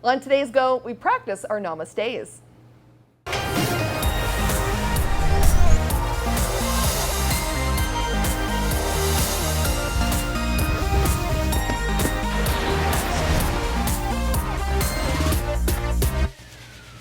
On today's Go, we practice our namastes.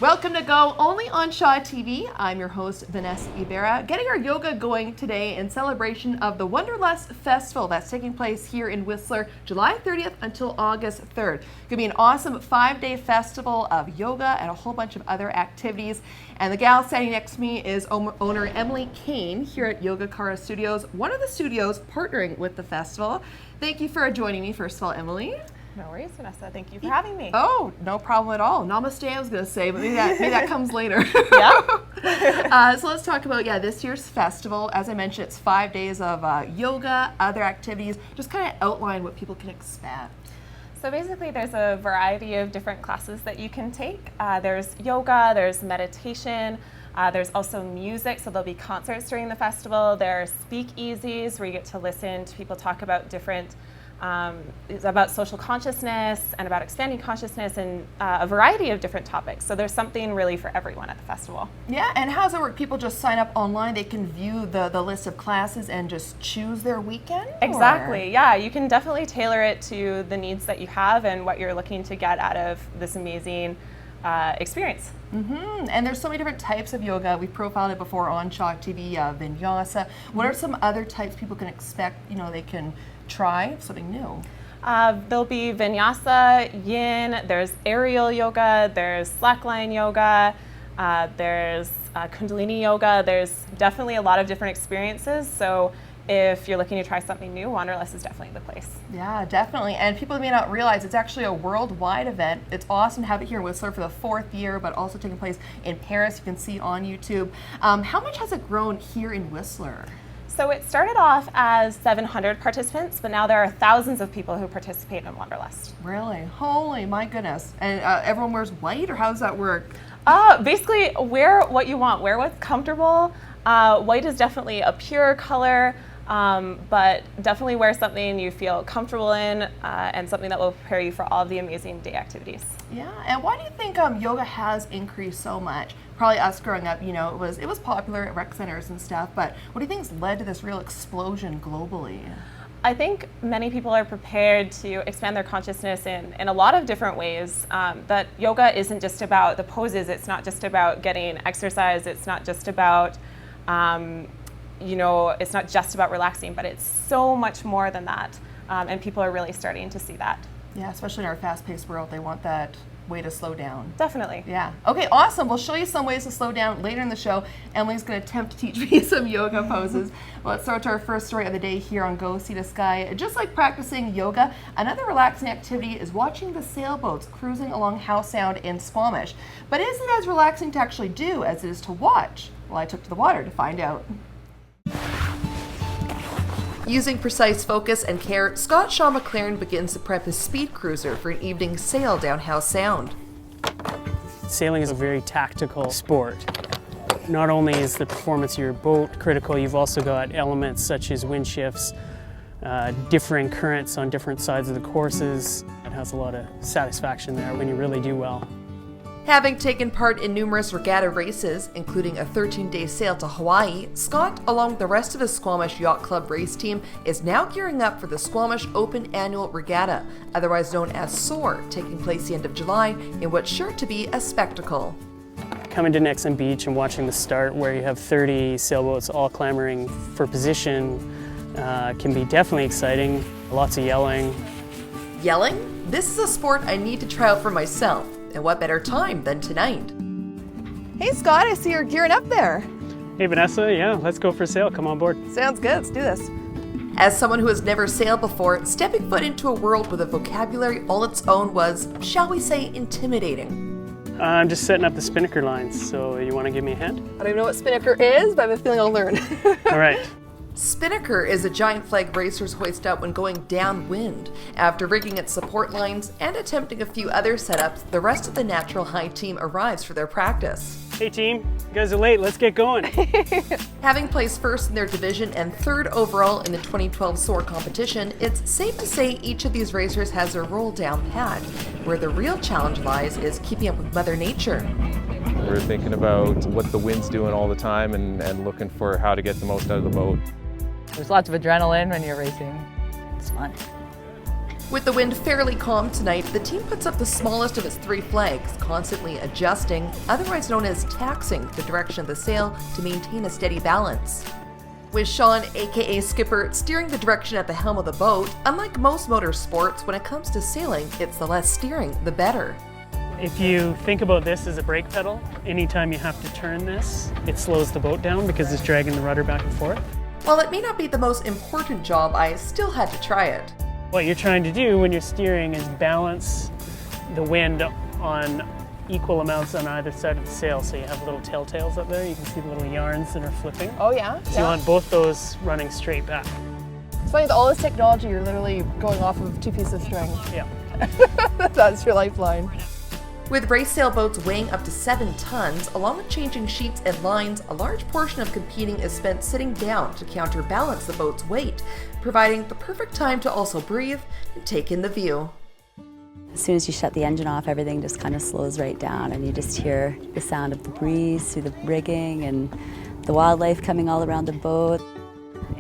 Welcome to Go, only on Shaw TV. I'm your host, Vanessa Ybarra, getting our yoga going today in celebration of the Wanderlust Festival that's taking place here in Whistler, July 30th until August 3rd. It's going to be an awesome 5-day festival of yoga and a whole bunch of other activities. And the gal standing next to me is owner Emily Kane here at Yoga Cara Studios, one of the studios partnering with the festival. Thank you for joining me, first of all, Emily. No worries, Vanessa. Thank you for having me. Oh, no problem at all. Namaste, I was going to say, but maybe that comes later. Yeah. So let's talk about, this year's festival. As I mentioned, it's 5 days of yoga, other activities. Just kind of outline what people can expect. So basically, there's a variety of different classes that you can take. There's yoga, there's meditation, there's also music, so there'll be concerts during the festival. There are speakeasies where you get to listen to people talk about different it's about social consciousness and about expanding consciousness and a variety of different topics. So there's something really for everyone at the festival. Yeah, and how does it work? People just sign up online, they can view the list of classes and just choose their weekend? Exactly, yeah. You can definitely tailor it to the needs that you have and what you're looking to get out of this amazing experience. And there's so many different types of yoga. We profiled it before on Shaw TV, Vinyasa. What are some other types people can expect, they can try something new? There'll be Vinyasa, Yin, there's aerial yoga, there's slackline yoga, there's Kundalini yoga. There's definitely a lot of different experiences. So if you're looking to try something new, Wanderlust is definitely the place. Yeah, definitely. And people may not realize it's actually a worldwide event. It's awesome to have it here in Whistler for the 4th year, but also taking place in Paris. You can see on YouTube. How much has it grown here in Whistler? So it started off as 700 participants, but now there are thousands of people who participate in Wanderlust. Really? Holy my goodness. And everyone wears white, or how does that work? Basically, wear what you want. Wear what's comfortable. White is definitely a pure color, but definitely wear something you feel comfortable in and something that will prepare you for all of the amazing day activities. Yeah, and why do you think yoga has increased so much? Probably us growing up, it was popular at rec centers and stuff, but what do you think has led to this real explosion globally? I think many people are prepared to expand their consciousness in a lot of different ways. That yoga isn't just about the poses, it's not just about getting exercise, it's not just about it's not just about relaxing, but it's so much more than that. And people are really starting to see that. Yeah, especially in our fast-paced world, they want that way to slow down. Definitely. Yeah. Okay, awesome. We'll show you some ways to slow down later in the show. Emily's going to attempt to teach me some yoga poses. Well, let's start to our first story of the day here on Go Sea to Sky. Just like practicing yoga, another relaxing activity is watching the sailboats cruising along Howe Sound in Squamish. But is it as relaxing to actually do as it is to watch? Well, I took to the water to find out. Using precise focus and care, Scott Shaw McLaren begins to prep his speed cruiser for an evening sail down Howe Sound. Sailing is a very tactical sport. Not only is the performance of your boat critical, you've also got elements such as wind shifts, differing currents on different sides of the courses. It has a lot of satisfaction there when you really do well. Having taken part in numerous regatta races, including a 13-day sail to Hawaii, Scott, along with the rest of his Squamish Yacht Club race team, is now gearing up for the Squamish Open Annual Regatta, otherwise known as SOAR, taking place the end of July in what's sure to be a spectacle. Coming to Nixon Beach and watching the start, where you have 30 sailboats all clamoring for position, can be definitely exciting. Lots of yelling. Yelling? This is a sport I need to try out for myself. And what better time than tonight? Hey Scott, I see you're gearing up there. Hey Vanessa, yeah, let's go for a sail. Come on board. Sounds good, let's do this. As someone who has never sailed before, stepping foot into a world with a vocabulary all its own was, shall we say, intimidating. I'm just setting up the spinnaker lines, so you want to give me a hand? I don't even know what spinnaker is, but I have a feeling I'll learn. All right. Spinnaker is a giant flag racers hoist up when going downwind. After rigging its support lines and attempting a few other setups, the rest of the Natural High team arrives for their practice. Hey team, you guys are late, let's get going. Having placed first in their division and third overall in the 2012 SOAR competition, it's safe to say each of these racers has their role down pat. Where the real challenge lies is keeping up with Mother Nature. We're thinking about what the wind's doing all the time and looking for how to get the most out of the boat. There's lots of adrenaline when you're racing. It's fun. With the wind fairly calm tonight, the team puts up the smallest of its 3 flags, constantly adjusting, otherwise known as taxing, the direction of the sail to maintain a steady balance. With Sean, aka Skipper, steering the direction at the helm of the boat, unlike most motor sports, when it comes to sailing, it's the less steering, the better. If you think about this as a brake pedal, anytime you have to turn this, it slows the boat down because it's dragging the rudder back and forth. While it may not be the most important job, I still had to try it. What you're trying to do when you're steering is balance the wind on equal amounts on either side of the sail. So you have little telltales up there. You can see the little yarns that are flipping. Oh yeah? So you want both those running straight back. It's funny, with all this technology, you're literally going off of 2 pieces of string. Yeah. That's your lifeline. With race sailboats weighing up to 7 tons, along with changing sheets and lines, a large portion of competing is spent sitting down to counterbalance the boat's weight, providing the perfect time to also breathe and take in the view. As soon as you shut the engine off, everything just kind of slows right down and you just hear the sound of the breeze through the rigging and the wildlife coming all around the boat.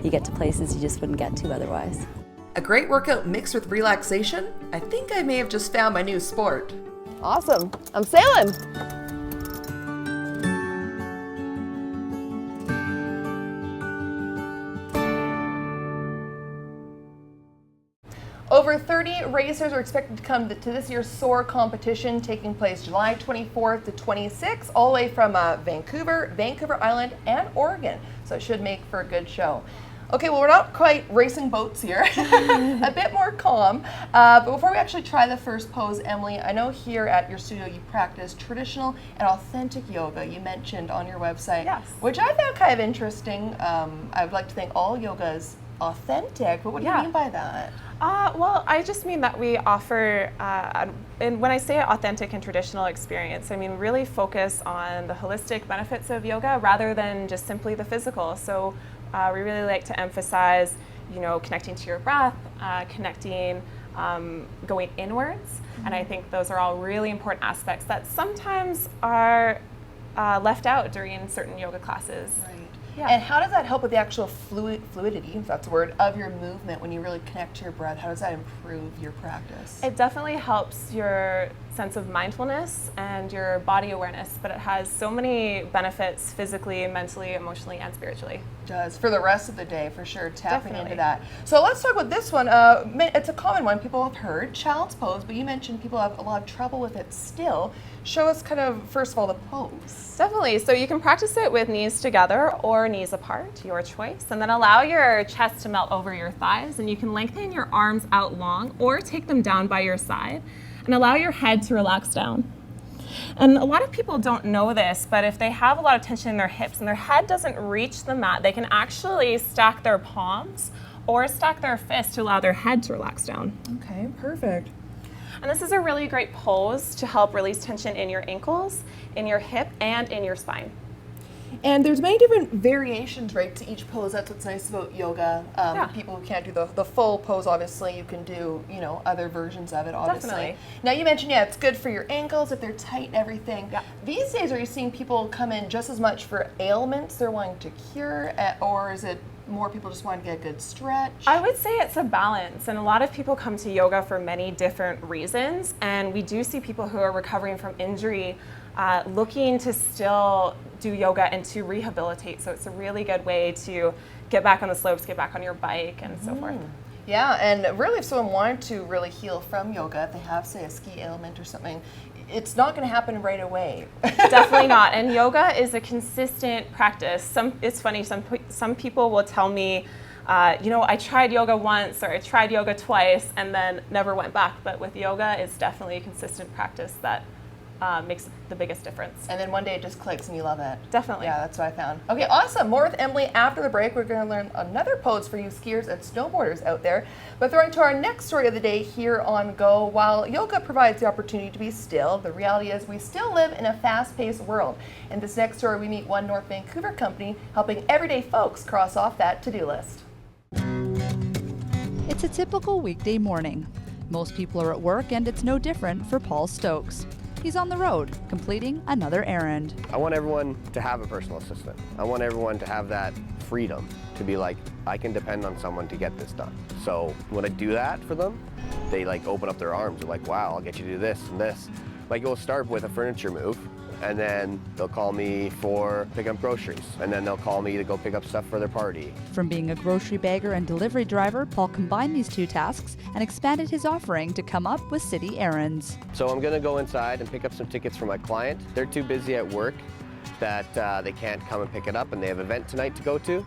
You get to places you just wouldn't get to otherwise. A great workout mixed with relaxation? I think I may have just found my new sport. Awesome. I'm sailing. Over 30 racers are expected to come to this year's SOAR competition, taking place July 24th to 26th, all the way from Vancouver, Vancouver Island, and Oregon. So it should make for a good show. Okay, well, we're not quite racing boats here, a bit more calm. But before we actually try the first pose, Emily, I know here at your studio you practice traditional and authentic yoga, you mentioned on your website, Yes. which I found kind of interesting. I would like to think all yoga is authentic, but what do you mean by that? Well, I just mean that we offer, and when I say authentic and traditional experience, I mean really focus on the holistic benefits of yoga rather than just simply the physical. So we really like to emphasize, connecting to your breath, connecting, going inwards, and I think those are all really important aspects that sometimes are left out during certain yoga classes. Right. Yeah. And how does that help with the actual fluidity, if that's a word, of your movement when you really connect to your breath? How does that improve your practice? It definitely helps your sense of mindfulness and your body awareness, but it has so many benefits physically, mentally, emotionally, and spiritually. It does, for the rest of the day, for sure, tapping Definitely. into that. So let's talk about this one. It's a common one people have heard, child's pose, but you mentioned people have a lot of trouble with it still. Show us kind of, first of all, the pose. Definitely. So you can practice it with knees together or knees apart, your choice, and then allow your chest to melt over your thighs, and you can lengthen your arms out long or take them down by your side and allow your head to relax down. And a lot of people don't know this, but if they have a lot of tension in their hips and their head doesn't reach the mat, they can actually stack their palms or stack their fists to allow their head to relax down. Okay, perfect. And this is a really great pose to help release tension in your ankles, in your hip, and in your spine. And there's many different variations, right, to each pose. That's what's nice about yoga. People who can't do the full pose, obviously, you can do, other versions of it, obviously. Definitely. Now, you mentioned, it's good for your ankles if they're tight and everything. Yeah. These days, are you seeing people come in just as much for ailments they're wanting to cure, or is it more people just want to get a good stretch? I would say it's a balance, and a lot of people come to yoga for many different reasons, and we do see people who are recovering from injury looking to still do yoga and to rehabilitate, so it's a really good way to get back on the slopes, get back on your bike, and so forth. Yeah, and really if someone wanted to really heal from yoga, if they have, say, a ski ailment or something, it's not going to happen right away. Definitely not. And yoga is a consistent practice. It's funny, some people will tell me, I tried yoga once or I tried yoga twice and then never went back. But with yoga, it's definitely a consistent practice that makes the biggest difference. And then one day it just clicks and you love it. Definitely. Yeah, that's what I found. Okay, awesome. More with Emily after the break. We're going to learn another pose for you skiers and snowboarders out there. But throwing to our next story of the day here on Go, while yoga provides the opportunity to be still, the reality is we still live in a fast-paced world. In this next story, we meet one North Vancouver company helping everyday folks cross off that to-do list. It's a typical weekday morning. Most people are at work, and it's no different for Paul Stokes. He's on the road, completing another errand. I want everyone to have a personal assistant. I want everyone to have that freedom to be like, I can depend on someone to get this done. So when I do that for them, they like open up their arms. They're like, wow, I'll get you to do this and this. Like we'll start with a furniture move, and then they'll call me for picking up groceries, and then they'll call me to go pick up stuff for their party. From being a grocery bagger and delivery driver, Paul combined these two tasks and expanded his offering to come up with city errands. So I'm gonna go inside and pick up some tickets for my client. They're too busy at work that they can't come and pick it up, and they have an event tonight to go to.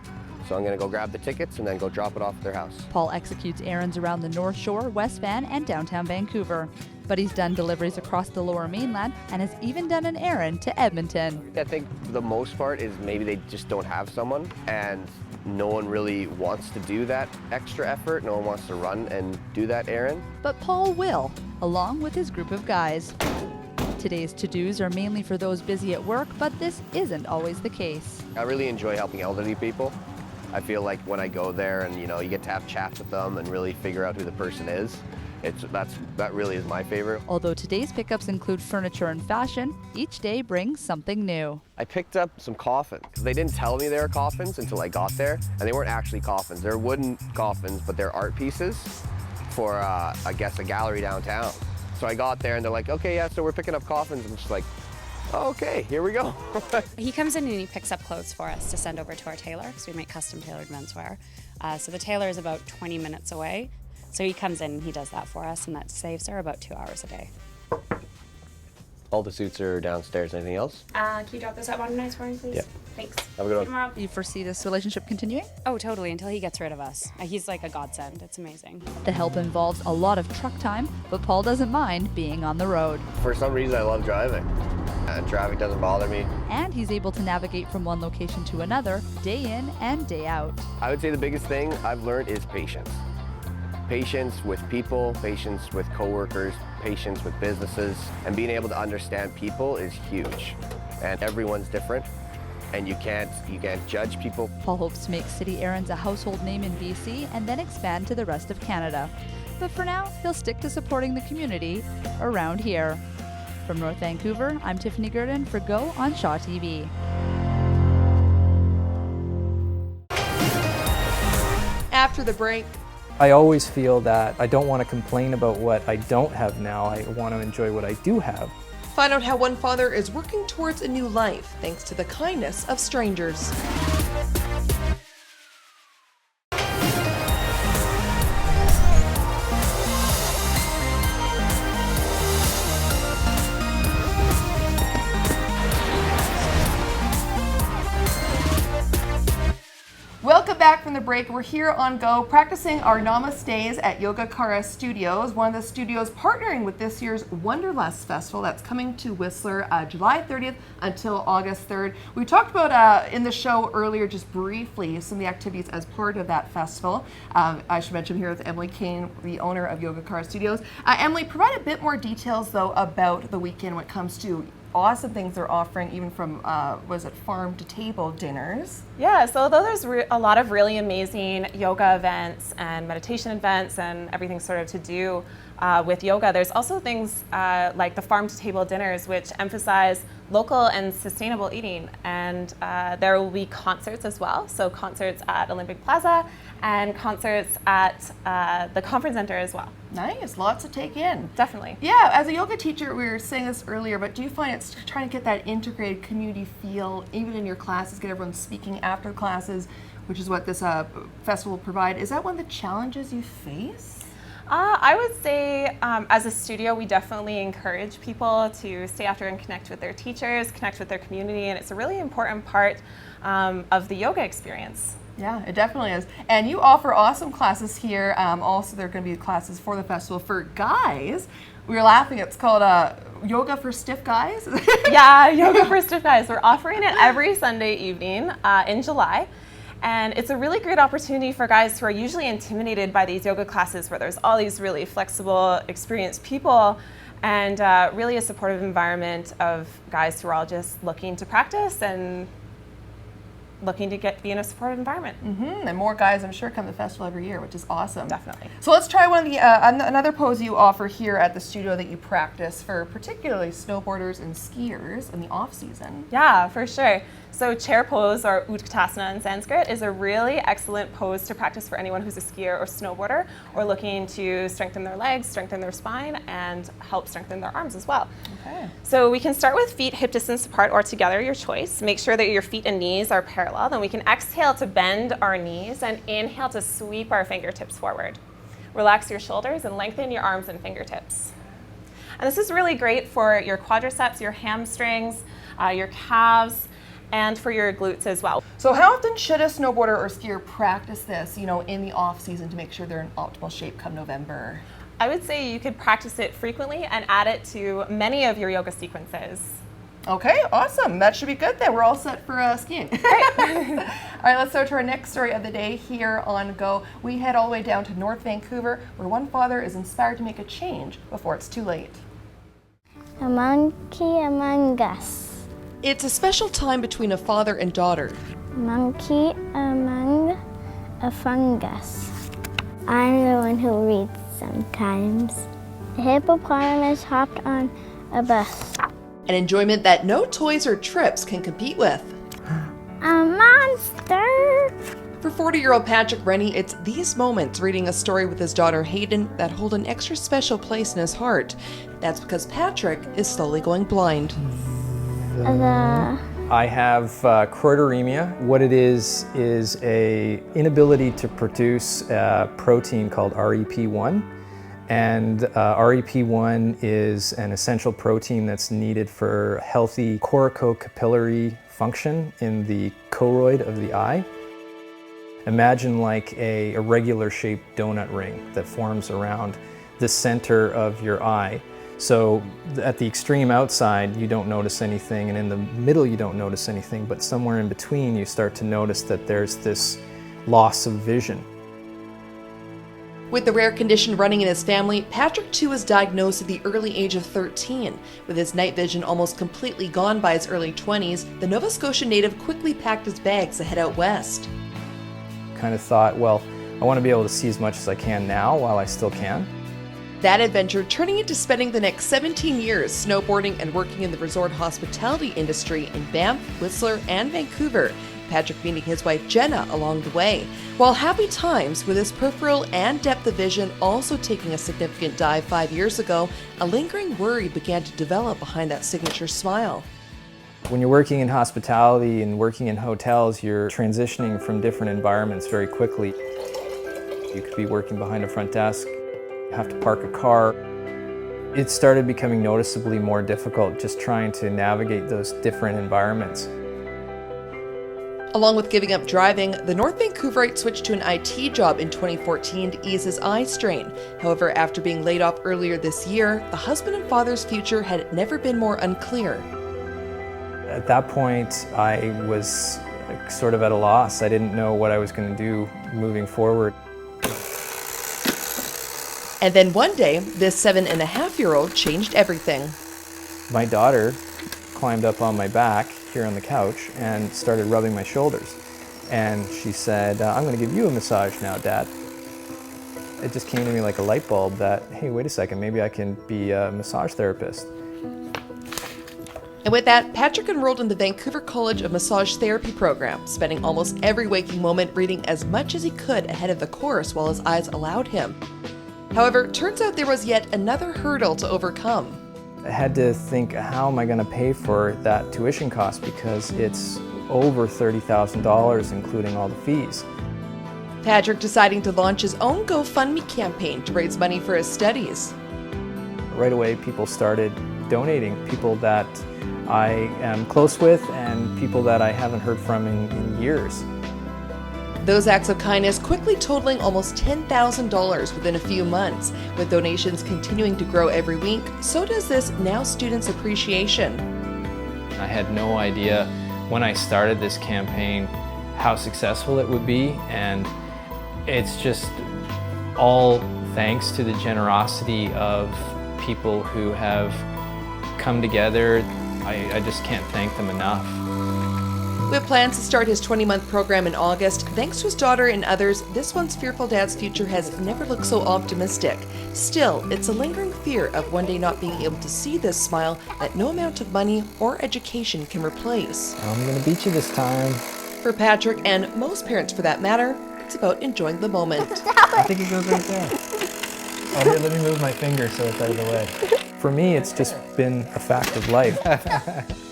So I'm gonna go grab the tickets and then go drop it off at their house. Paul executes errands around the North Shore, West Van, and downtown Vancouver. But he's done deliveries across the Lower Mainland and has even done an errand to Edmonton. I think the most part is maybe they just don't have someone, and no one really wants to do that extra effort. No one wants to run and do that errand. But Paul will, along with his group of guys. Today's to-dos are mainly for those busy at work, but this isn't always the case. I really enjoy helping elderly people. I feel like when I go there and you get to have chats with them and really figure out who the person is, that really is my favorite. Although today's pickups include furniture and fashion, each day brings something new. I picked up some coffins. They didn't tell me they were coffins until I got there, and they weren't actually coffins. They're wooden coffins, but they're art pieces for, I guess, a gallery downtown. So I got there and they're like, okay, yeah, so we're picking up coffins. I'm just like, oh, okay, here we go. He comes in and he picks up clothes for us to send over to our tailor, because we make custom tailored menswear. So the tailor is about 20 minutes away. So he comes in and he does that for us, and that saves her about 2 hours a day. All the suits are downstairs. Anything else? Can you drop this at one nice morning, please? Yeah. Thanks. Have a good one. Tomorrow. Do you foresee this relationship continuing? Oh, totally, until he gets rid of us. He's like a godsend. It's amazing. The help involves a lot of truck time, but Paul doesn't mind being on the road. For some reason, I love driving. And traffic doesn't bother me. And he's able to navigate from one location to another, day in and day out. I would say the biggest thing I've learned is patience. Patience with people, patience with coworkers, patience with businesses, and being able to understand people is huge. And everyone's different, and you can't judge people. Paul hopes to make city errands a household name in BC and then expand to the rest of Canada. But for now, he'll stick to supporting the community around here. From North Vancouver, I'm Tiffany Gurdon for Go on Shaw TV. After the break, I always feel that I don't want to complain about what I don't have now. I want to enjoy what I do have. find out how one father is working towards a new life thanks to the kindness of strangers. Welcome back from the break. We're here on Go practicing our Namastes at Yogacara Studios, one of the studios partnering with this year's Wanderlust Festival that's coming to Whistler July 30th until August 3rd. We talked about in the show earlier just briefly some of the activities as part of that festival. I should mention here with Emily Kane, the owner of Yogacara Studios. Emily, provide a bit more details though about the weekend when it comes to awesome things they're offering, even from, was it farm to table dinners? Yeah, so although there's a lot of really amazing yoga events and meditation events and everything sort of to do with yoga, there's also things like the farm to table dinners, which emphasize local and sustainable eating. And there will be concerts as well. So concerts at Olympic Plaza and concerts at the conference center as well. Nice, lots to take in. Definitely. Yeah, as a yoga teacher, we were saying this earlier, but do you find it's trying to get that integrated community feel, even in your classes, get everyone speaking after classes, which is what this festival will provide. Is that one of the challenges you face? I would say as a studio, we definitely encourage people to stay after and connect with their teachers, connect with their community, and it's a really important part of the yoga experience. Yeah, it definitely is. And you offer awesome classes here. Also, there are going to be classes for the festival for guys. We were laughing. It's called Yoga for Stiff Guys. Yeah, Yoga for Stiff Guys. We're offering it every Sunday evening in July. And it's a really great opportunity for guys who are usually intimidated by these yoga classes where there's all these really flexible, experienced people, and really a supportive environment of guys who are all just looking to practice and looking to be in a supportive environment. And more guys, I'm sure, come to the festival every year, which is awesome. Definitely. So let's try one of the another pose you offer here at the studio that you practice for particularly snowboarders and skiers in the off season. Yeah, for sure. So chair pose, or Utkatasana in Sanskrit, is a really excellent pose to practice for anyone who's a skier or snowboarder or looking to strengthen their legs, strengthen their spine, and help strengthen their arms as well. Okay. So we can start with feet hip distance apart or together, your choice. Make sure that your feet and knees are parallel. Then we can exhale to bend our knees and inhale to sweep our fingertips forward. Relax your shoulders and lengthen your arms and fingertips. And this is really great for your quadriceps, your hamstrings, your calves, and for your glutes as well. So how often should a snowboarder or skier practice this, in the off season to make sure they're in optimal shape come November? I would say you could practice it frequently and add it to many of your yoga sequences. Okay, awesome. That should be good then. We're all set for skiing. All right, let's go to our next story of the day here on Go. We head all the way down to North Vancouver, where one father is inspired to make a change before it's too late. A monkey among us. It's a special time between a father and daughter. Monkey among a fungus. I'm the one who reads sometimes. A hippopotamus hopped on a bus. An enjoyment that no toys or trips can compete with. A monster! For 40-year-old Patrick Rennie, it's these moments reading a story with his daughter Hayden that hold an extra special place in his heart. That's because Patrick is slowly going blind. I have choroideremia. What it is a inability to produce a protein called REP1. And REP1 is an essential protein that's needed for healthy corticocapillary function in the choroid of the eye. Imagine like a irregular shaped donut ring that forms around the center of your eye. So at the extreme outside, you don't notice anything, and in the middle, you don't notice anything, but somewhere in between, you start to notice that there's this loss of vision. With the rare condition running in his family, Patrick too was diagnosed at the early age of 13. With his night vision almost completely gone by his early 20s, the Nova Scotia native quickly packed his bags to head out west. Kind of thought, well, I want to be able to see as much as I can now while I still can. That adventure turning into spending the next 17 years snowboarding and working in the resort hospitality industry in Banff, Whistler, and Vancouver. Patrick meeting his wife Jenna along the way. While happy times with his peripheral and depth of vision also taking a significant dive 5 years ago, a lingering worry began to develop behind that signature smile. When you're working in hospitality and working in hotels, you're transitioning from different environments very quickly. You could be working behind a front desk, have to park a car. It started becoming noticeably more difficult just trying to navigate those different environments. Along with giving up driving, the North Vancouverite switched to an IT job in 2014 to ease his eye strain. However, after being laid off earlier this year, the husband and father's future had never been more unclear. At that point, I was sort of at a loss. I didn't know what I was going to do moving forward. And then one day, this 7.5-year-old changed everything. My daughter climbed up on my back here on the couch and started rubbing my shoulders. And she said, I'm going to give you a massage now, Dad. It just came to me like a light bulb that, hey, wait a second, maybe I can be a massage therapist. And with that, Patrick enrolled in the Vancouver College of Massage Therapy program, spending almost every waking moment reading as much as he could ahead of the course while his eyes allowed him. However, it turns out there was yet another hurdle to overcome. I had to think, how am I going to pay for that tuition cost, because it's over $30,000 including all the fees. Patrick deciding to launch his own GoFundMe campaign to raise money for his studies. Right away, people started donating, people that I am close with and people that I haven't heard from in years. Those acts of kindness quickly totaling almost $10,000 within a few months. With donations continuing to grow every week, so does this Now Students Appreciation. I had no idea when I started this campaign how successful it would be, and it's just all thanks to the generosity of people who have come together. I just can't thank them enough. With plans to start his 20-month program in August, thanks to his daughter and others, this once fearful dad's future has never looked so optimistic. Still, it's a lingering fear of one day not being able to see this smile that no amount of money or education can replace. I'm gonna beat you this time. For Patrick, and most parents for that matter, it's about enjoying the moment. I think it goes right there. Oh, here, let me move my finger so it's out of the way. For me, it's just been a fact of life.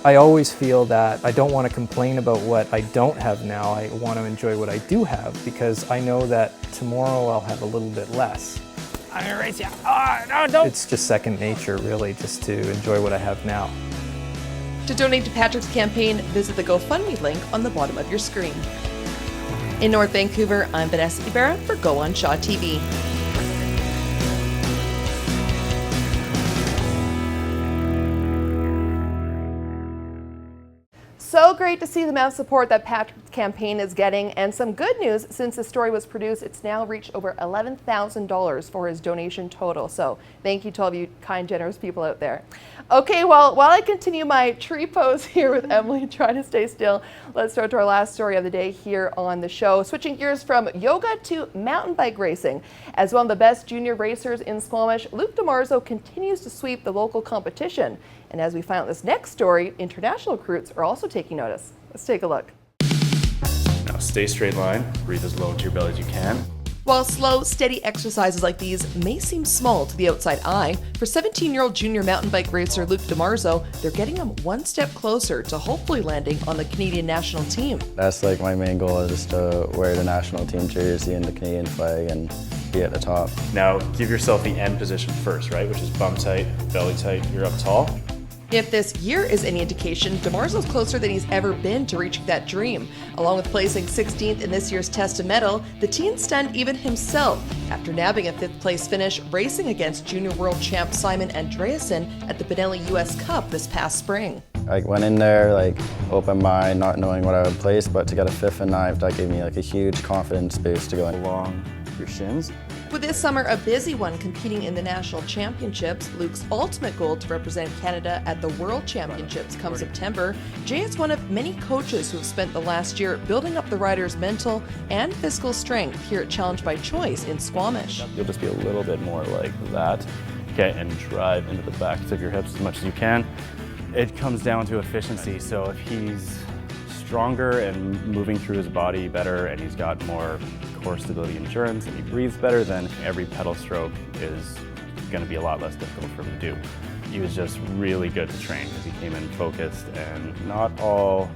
I always feel that I don't want to complain about what I don't have now. I want to enjoy what I do have, because I know that tomorrow I'll have a little bit less. I'm gonna race you. Oh, no, don't. It's just second nature, really, just to enjoy what I have now. To donate to Patrick's campaign, visit the GoFundMe link on the bottom of your screen. In North Vancouver, I'm Vanessa Ybarra for Go on Shaw TV. So great to see the amount of support that Patrick's campaign is getting, and some good news. Since the story was produced, it's now reached over $11,000 for his donation total. So thank you to all of you kind, generous people out there. Okay, well, while I continue my tree pose here with Emily, trying to stay still, let's start to our last story of the day here on the show. Switching gears from yoga to mountain bike racing. As one of the best junior racers in Squamish, Luke DiMarzo continues to sweep the local competition. And as we find out this next story, international recruits are also taking notice. Let's take a look. Now stay straight line, breathe as low into your belly as you can. While slow, steady exercises like these may seem small to the outside eye, for 17-year-old junior mountain bike racer Luke DiMarzo, they're getting him one step closer to hopefully landing on the Canadian national team. That's like my main goal, is just to wear the national team jersey and the Canadian flag and be at the top. Now give yourself the end position first, right? Which is bum tight, belly tight, you're up tall. If this year is any indication, DiMarzo's closer than he's ever been to reaching that dream. Along with placing 16th in this year's Testa medal, the teen stunned even himself after nabbing a 5th place finish racing against junior world champ Simon Andreasen at the Benelli US Cup this past spring. I went in there like open mind, not knowing what I would place, but to get a 5th and 9th, that gave me like a huge confidence boost to go along your shins. With this summer a busy one competing in the national championships, Luke's ultimate goal to represent Canada at the World Championships come September, Jay is one of many coaches who have spent the last year building up the rider's mental and physical strength here at Challenge by Choice in Squamish. You'll just be a little bit more like that, okay, and drive into the backs of your hips as much as you can. It comes down to efficiency, so if he's stronger and moving through his body better and he's got more core stability endurance and he breathes better, then every pedal stroke is going to be a lot less difficult for him to do. He was just really good to train because he came in focused, and not all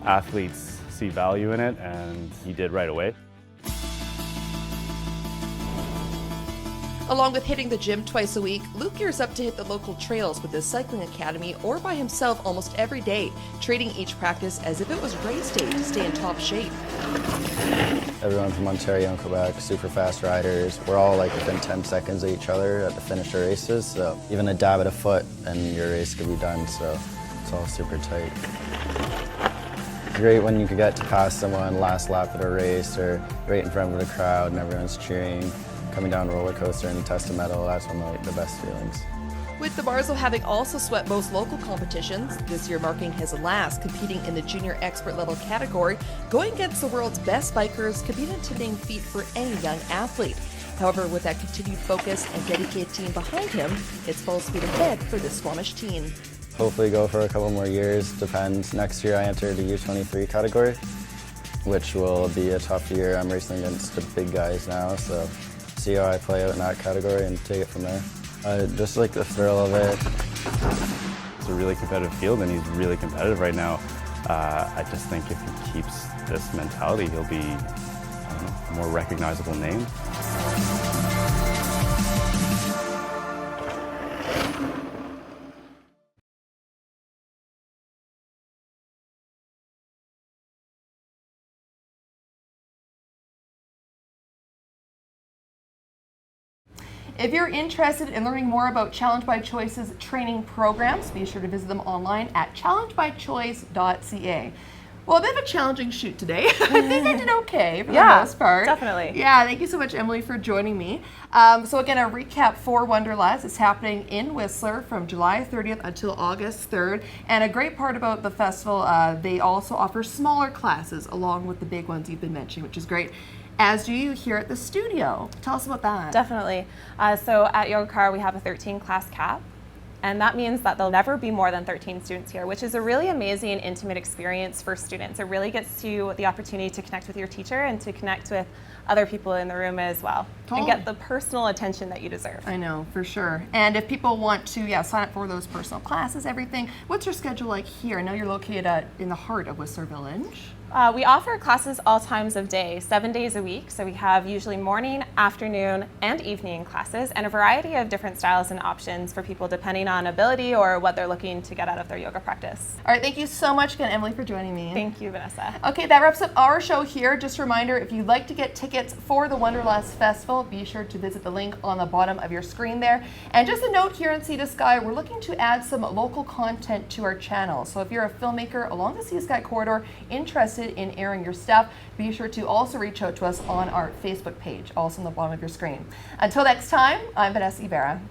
athletes see value in it, and he did right away. Along with hitting the gym twice a week, Luke gears up to hit the local trails with his cycling academy or by himself almost every day, treating each practice as if it was race day to stay in top shape. Everyone from Ontario and Quebec, super fast riders. We're all like within 10 seconds of each other at the finish of races, so even a dab at a foot and your race could be done, so it's all super tight. It's great when you could get to pass someone last lap at a race or right in front of the crowd and everyone's cheering. Coming down a roller coaster and Testa medal, that's one of the best feelings. With DiMarzo having also swept most local competitions, this year marking his last competing in the junior expert level category, going against the world's best bikers could be an intimidating feat for any young athlete. However, with that continued focus and dedicated team behind him, it's full speed ahead for this Squamish teen. Hopefully go for a couple more years, depends. Next year I enter the U23 category, which will be a tough year. I'm racing against the big guys now, so see how I play out in that category and take it from there. Just like the thrill of it. It's a really competitive field and he's really competitive right now. I just think if he keeps this mentality, he'll be a more recognizable name. If you're interested in learning more about Challenge by Choice's training programs, be sure to visit them online at challengebychoice.ca. Well, a bit of a challenging shoot today. I think I did okay for the most part. Definitely. Yeah, thank you so much, Emily, for joining me. So again, a recap for Wanderlust is happening in Whistler from July 30th until August 3rd. And a great part about the festival, they also offer smaller classes along with the big ones you've been mentioning, which is great. As do you here at the studio. Tell us about that. Definitely. So at Yoga Car, we have a 13 class cap. And that means that there'll never be more than 13 students here, which is a really amazing and intimate experience for students. It really gets you the opportunity to connect with your teacher and to connect with other people in the room as well. Totally. And get the personal attention that you deserve. I know, for sure. And if people want to sign up for those personal classes, everything, what's your schedule like here? I know you're located in the heart of Whistler Village. We offer classes all times of day, 7 days a week. So we have usually morning, afternoon, and evening classes, and a variety of different styles and options for people depending on ability or what they're looking to get out of their yoga practice. All right, thank you so much again, Emily, for joining me. Thank you, Vanessa. Okay, that wraps up our show here. Just a reminder, if you'd like to get tickets for the Wanderlust Festival, be sure to visit the link on the bottom of your screen there. And just a note here in Sea to Sky, we're looking to add some local content to our channel. So if you're a filmmaker along the Sea to Sky corridor interested in airing your stuff, be sure to also reach out to us on our Facebook page, also on the bottom of your screen. Until next time, I'm Vanessa Ybarra.